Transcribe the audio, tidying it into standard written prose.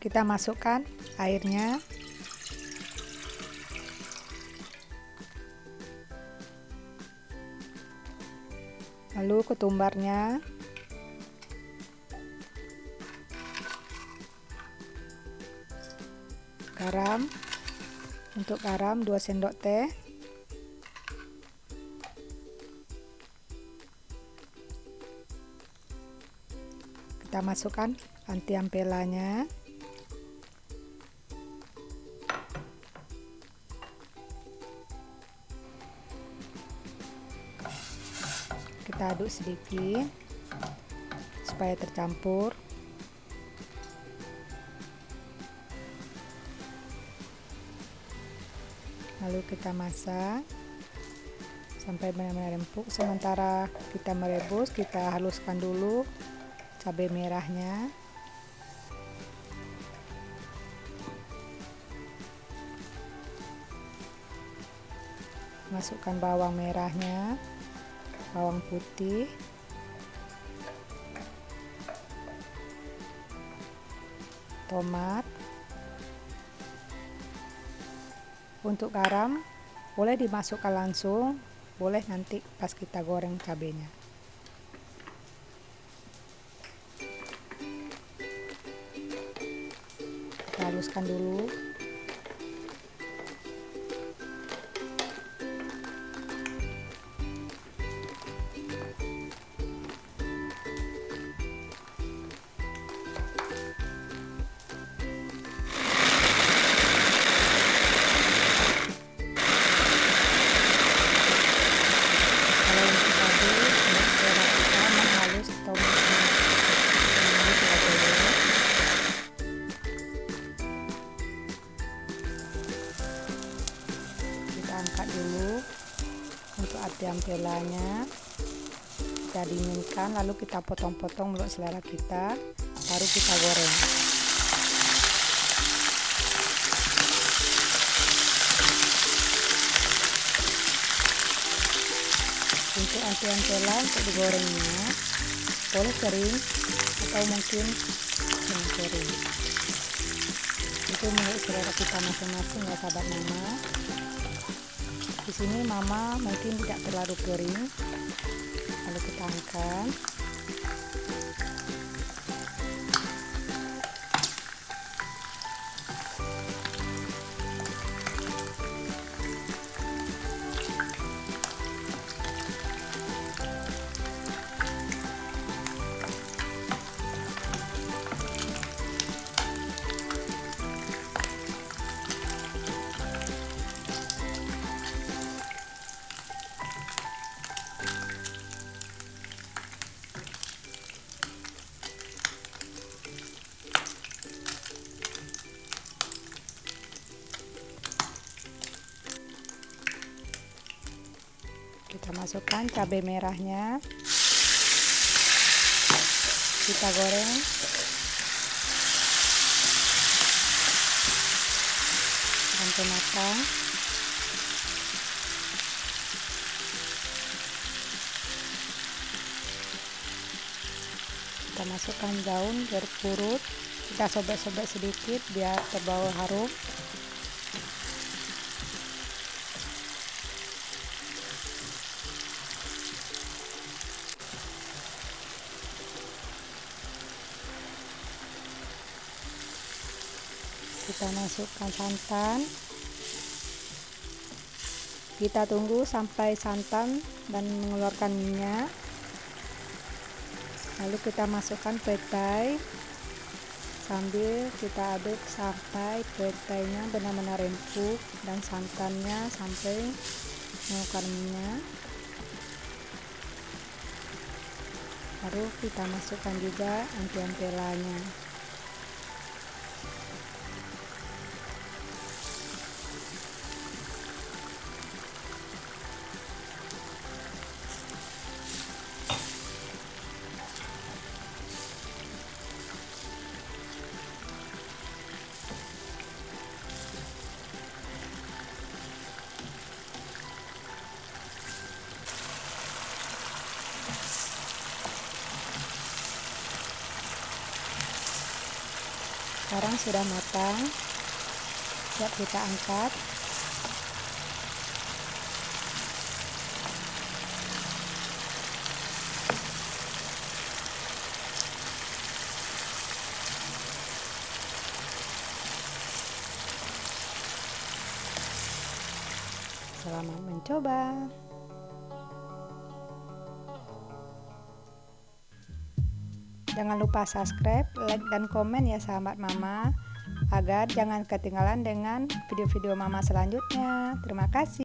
kita masukkan airnya. Lalu ketumbarnya. Garam. Untuk garam 2 sendok teh. Kita masukkan anti ampelanya. Kita aduk sedikit supaya tercampur. Lalu kita masak sampai benar-benar empuk. Sementara kita merebus, kita haluskan dulu cabai merahnya. Masukkan bawang merahnya, bawang putih, tomat. Untuk garam boleh dimasukkan langsung, boleh nanti pas kita goreng cabenya. Kita haluskan dulu. Angkat dulu untuk anti ampelanya, kita dinginkan, lalu kita potong-potong menurut selera kita, baru kita goreng. Untuk anti ampela untuk digorengnya boleh kering atau mungkin jangan kering, itu menurut selera kita masing-masing ya sahabat mama. Di sini mama mungkin tidak terlalu kering, lalu kita angkat. Kita masukkan cabai merahnya, kita goreng sampai matang. Kita masukkan daun jeruk purut, kita sobek-sobek sedikit biar berbau harum. Kita masukkan santan. Kita tunggu sampai santan dan mengeluarkan minyak. Lalu kita masukkan petai sambil kita aduk sampai petainya benar-benar empuk dan santannya sampai mengeluarkan minyak. Lalu kita masukkan juga anti ampelanya. sekarang sudah matang, siap kita angkat. Selamat mencoba. Jangan lupa subscribe, like, dan komen ya sahabat Mama, agar jangan ketinggalan dengan video-video Mama selanjutnya. Terima kasih.